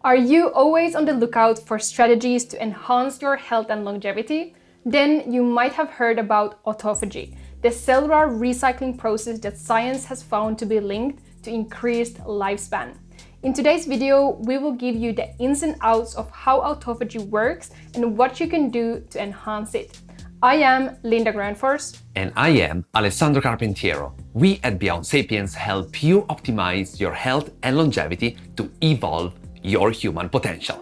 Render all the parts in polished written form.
Are you always on the lookout for strategies to enhance your health and longevity? Then you might have heard about autophagy, the cellular recycling process that science has found to be linked to increased lifespan. In today's video, we will give you the ins and outs of how autophagy works and what you can do to enhance it. I am Linda Granfors. And I am Alessandro Carpentiero. We at Beyond Sapiens help you optimize your health and longevity to evolve your human potential.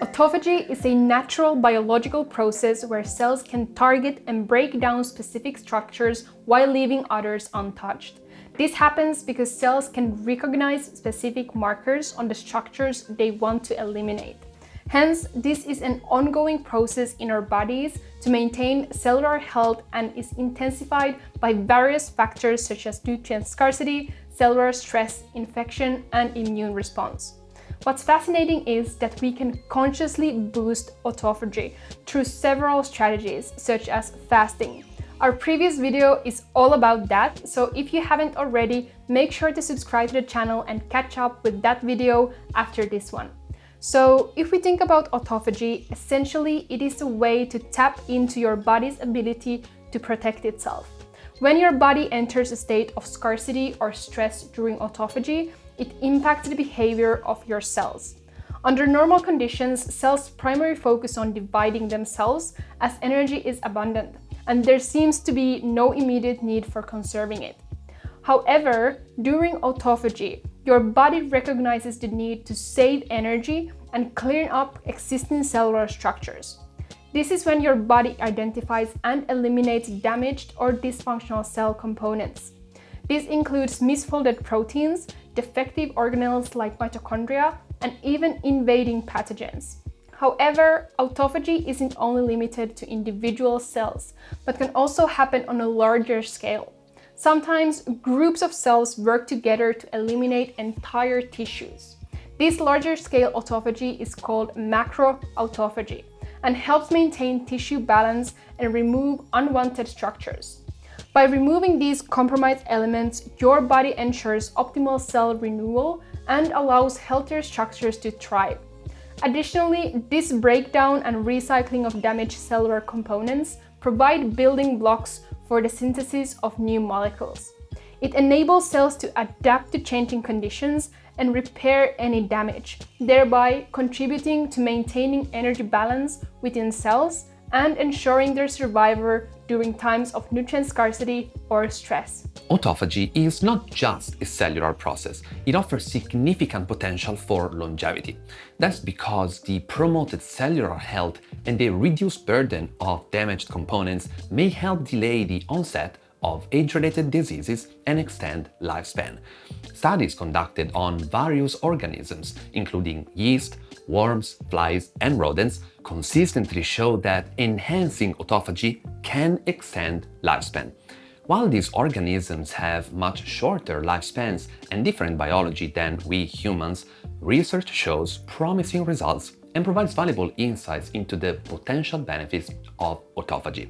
Autophagy is a natural biological process where cells can target and break down specific structures while leaving others untouched. This happens because cells can recognize specific markers on the structures they want to eliminate. Hence, this is an ongoing process in our bodies to maintain cellular health and is intensified by various factors such as nutrient scarcity, cellular stress, infection, and immune response. What's fascinating is that we can consciously boost autophagy through several strategies such as fasting. Our previous video is all about that, so if you haven't already, make sure to subscribe to the channel and catch up with that video after this one. So if we think about autophagy, essentially it is a way to tap into your body's ability to protect itself. When your body enters a state of scarcity or stress during autophagy, it impacts the behavior of your cells. Under normal conditions, cells primarily focus on dividing themselves as energy is abundant, and there seems to be no immediate need for conserving it. However, during autophagy, your body recognizes the need to save energy and clean up existing cellular structures. This is when your body identifies and eliminates damaged or dysfunctional cell components. This includes misfolded proteins, defective organelles like mitochondria, and even invading pathogens. However, autophagy isn't only limited to individual cells, but can also happen on a larger scale. Sometimes groups of cells work together to eliminate entire tissues. This larger scale autophagy is called macroautophagy and helps maintain tissue balance and remove unwanted structures. By removing these compromised elements, your body ensures optimal cell renewal and allows healthier structures to thrive. Additionally, this breakdown and recycling of damaged cellular components provide building blocks for the synthesis of new molecules. It enables cells to adapt to changing conditions and repair any damage, thereby contributing to maintaining energy balance within cells and ensuring their survival during times of nutrient scarcity or stress. Autophagy is not just a cellular process, it offers significant potential for longevity. That's because the promoted cellular health and the reduced burden of damaged components may help delay the onset of age-related diseases and extend lifespan. Studies conducted on various organisms, including yeast, worms, flies, and rodents, consistently show that enhancing autophagy can extend lifespan. While these organisms have much shorter lifespans and different biology than we humans, research shows promising results and provides valuable insights into the potential benefits of autophagy.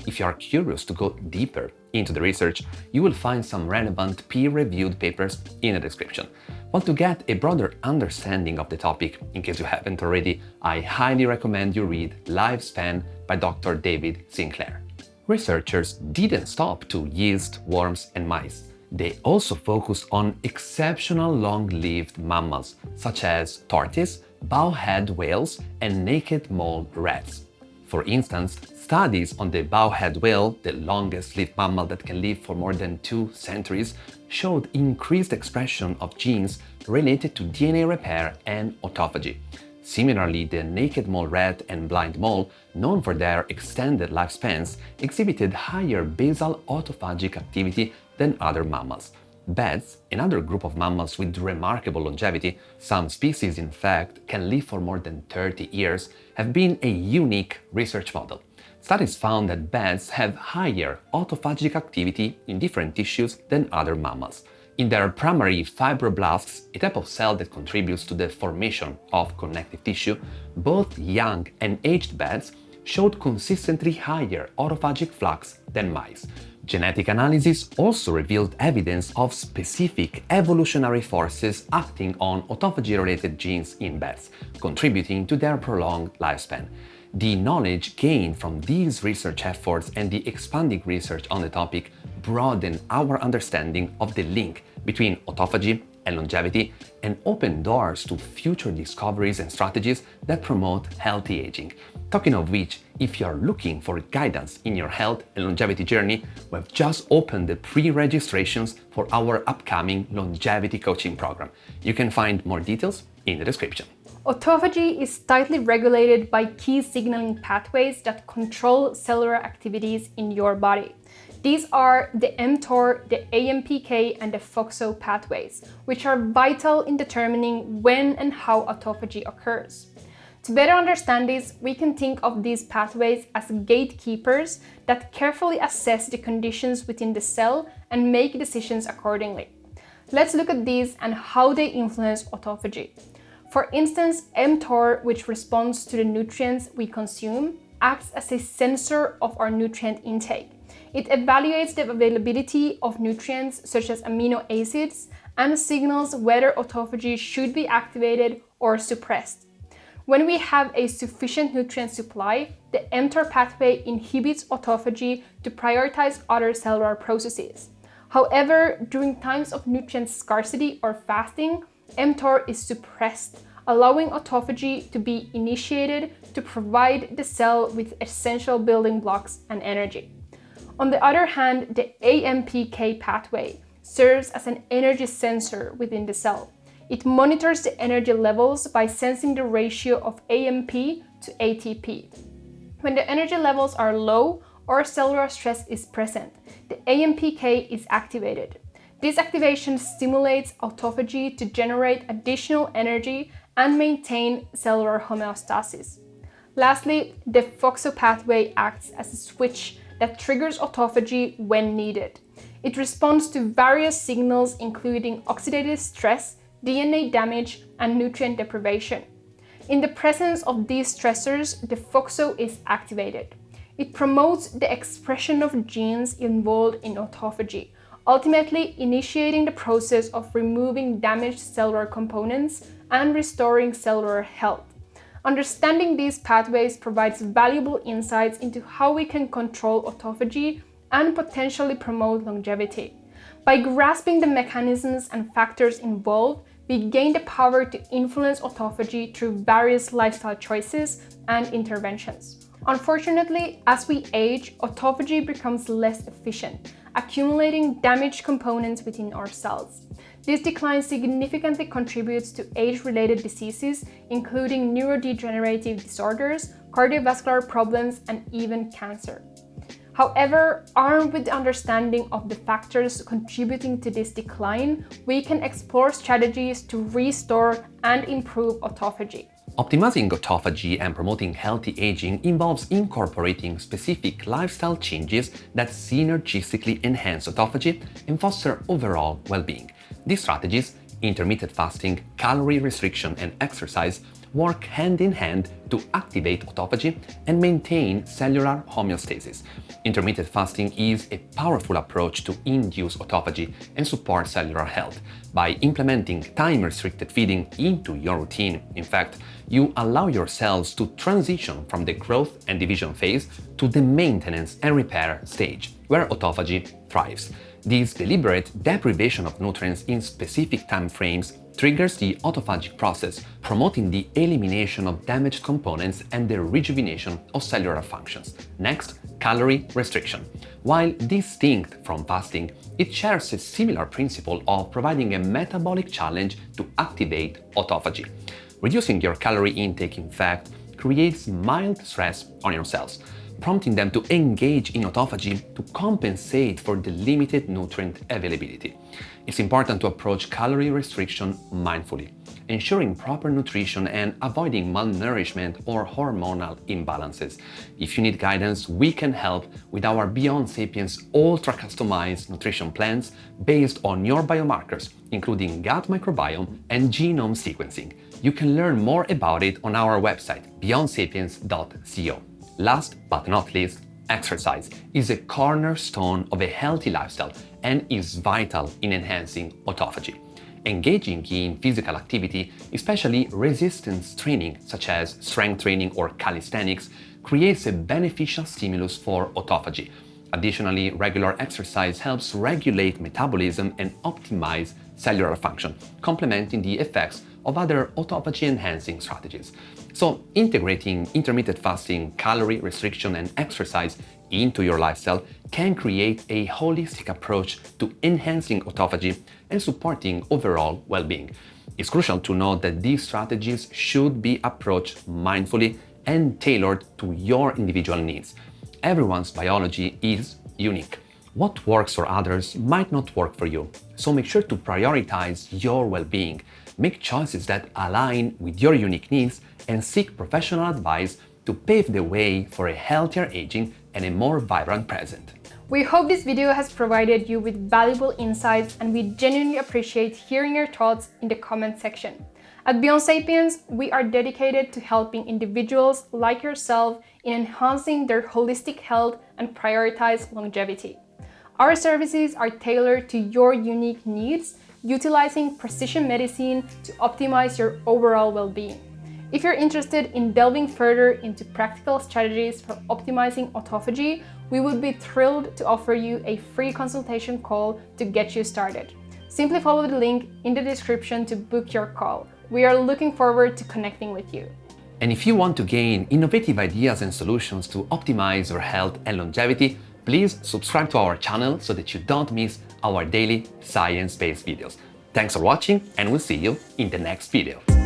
If you are curious to go deeper into the research, you will find some relevant peer-reviewed papers in the description. But to get a broader understanding of the topic, in case you haven't already, I highly recommend you read Lifespan by Dr. David Sinclair. Researchers didn't stop to yeast, worms, and mice. They also focused on exceptional long-lived mammals, such as tortoise, bowhead whales, and naked mole rats. For instance, studies on the bowhead whale, the longest-lived mammal that can live for more than 2 centuries, showed increased expression of genes related to DNA repair and autophagy. Similarly, the naked mole rat and blind mole, known for their extended lifespans, exhibited higher basal autophagic activity than other mammals. Bats, another group of mammals with remarkable longevity, some species in fact can live for more than 30 years, have been a unique research model. Studies found that bats have higher autophagic activity in different tissues than other mammals. In their primary fibroblasts, a type of cell that contributes to the formation of connective tissue, both young and aged bats showed consistently higher autophagic flux than mice. Genetic analysis also revealed evidence of specific evolutionary forces acting on autophagy-related genes in bats, contributing to their prolonged lifespan. The knowledge gained from these research efforts and the expanding research on the topic broaden our understanding of the link between autophagy and longevity and open doors to future discoveries and strategies that promote healthy aging. Talking of which, if you're looking for guidance in your health and longevity journey, we've just opened the pre-registrations for our upcoming longevity coaching program. You can find more details in the description. Autophagy is tightly regulated by key signaling pathways that control cellular activities in your body. These are the mTOR, the AMPK, and the FOXO pathways, which are vital in determining when and how autophagy occurs. To better understand this, we can think of these pathways as gatekeepers that carefully assess the conditions within the cell and make decisions accordingly. Let's look at these and how they influence autophagy. For instance, mTOR, which responds to the nutrients we consume, acts as a sensor of our nutrient intake. It evaluates the availability of nutrients such as amino acids and signals whether autophagy should be activated or suppressed. When we have a sufficient nutrient supply, the mTOR pathway inhibits autophagy to prioritize other cellular processes. However, during times of nutrient scarcity or fasting, mTOR is suppressed, allowing autophagy to be initiated to provide the cell with essential building blocks and energy. On the other hand, the AMPK pathway serves as an energy sensor within the cell. It monitors the energy levels by sensing the ratio of AMP to ATP. When the energy levels are low or cellular stress is present, the AMPK is activated. This activation stimulates autophagy to generate additional energy and maintain cellular homeostasis. Lastly, the FOXO pathway acts as a switch that triggers autophagy when needed. It responds to various signals including oxidative stress, DNA damage, and nutrient deprivation. In the presence of these stressors, the FOXO is activated. It promotes the expression of genes involved in autophagy, ultimately initiating the process of removing damaged cellular components and restoring cellular health. Understanding these pathways provides valuable insights into how we can control autophagy and potentially promote longevity. By grasping the mechanisms and factors involved, we gain the power to influence autophagy through various lifestyle choices and interventions. Unfortunately, as we age, autophagy becomes less efficient, accumulating damaged components within our cells. This decline significantly contributes to age-related diseases, including neurodegenerative disorders, cardiovascular problems, and even cancer. However, armed with the understanding of the factors contributing to this decline, we can explore strategies to restore and improve autophagy. Optimizing autophagy and promoting healthy aging involves incorporating specific lifestyle changes that synergistically enhance autophagy and foster overall well-being. These strategies, intermittent fasting, calorie restriction, and exercise, work hand in hand to activate autophagy and maintain cellular homeostasis. Intermittent fasting is a powerful approach to induce autophagy and support cellular health. By implementing time-restricted feeding into your routine, in fact, you allow your cells to transition from the growth and division phase to the maintenance and repair stage, where autophagy thrives. This deliberate deprivation of nutrients in specific time frames triggers the autophagic process, promoting the elimination of damaged components and the rejuvenation of cellular functions. Next, calorie restriction. While distinct from fasting, it shares a similar principle of providing a metabolic challenge to activate autophagy. Reducing your calorie intake, in fact, creates mild stress on your cells, prompting them to engage in autophagy to compensate for the limited nutrient availability. It's important to approach calorie restriction mindfully, ensuring proper nutrition and avoiding malnourishment or hormonal imbalances. If you need guidance, we can help with our Beyond Sapiens ultra-customized nutrition plans based on your biomarkers, including gut microbiome and genome sequencing. You can learn more about it on our website, beyondsapiens.co. Last but not least, exercise is a cornerstone of a healthy lifestyle and is vital in enhancing autophagy. Engaging in physical activity, especially resistance training such as strength training or calisthenics, creates a beneficial stimulus for autophagy. Additionally, regular exercise helps regulate metabolism and optimize cellular function, complementing the effects of other autophagy-enhancing strategies. So, integrating intermittent fasting, calorie restriction, and exercise into your lifestyle can create a holistic approach to enhancing autophagy and supporting overall well-being. It's crucial to note that these strategies should be approached mindfully and tailored to your individual needs. Everyone's biology is unique. What works for others might not work for you, so make sure to prioritize your well-being, make choices that align with your unique needs, and seek professional advice to pave the way for a healthier aging and a more vibrant present. We hope this video has provided you with valuable insights, and we genuinely appreciate hearing your thoughts in the comment section. At Beyond Sapiens, we are dedicated to helping individuals like yourself in enhancing their holistic health and prioritize longevity. Our services are tailored to your unique needs, utilizing precision medicine to optimize your overall well-being. If you're interested in delving further into practical strategies for optimizing autophagy, we would be thrilled to offer you a free consultation call to get you started. Simply follow the link in the description to book your call. We are looking forward to connecting with you. And if you want to gain innovative ideas and solutions to optimize your health and longevity, please subscribe to our channel so that you don't miss our daily science-based videos. Thanks for watching, and we'll see you in the next video.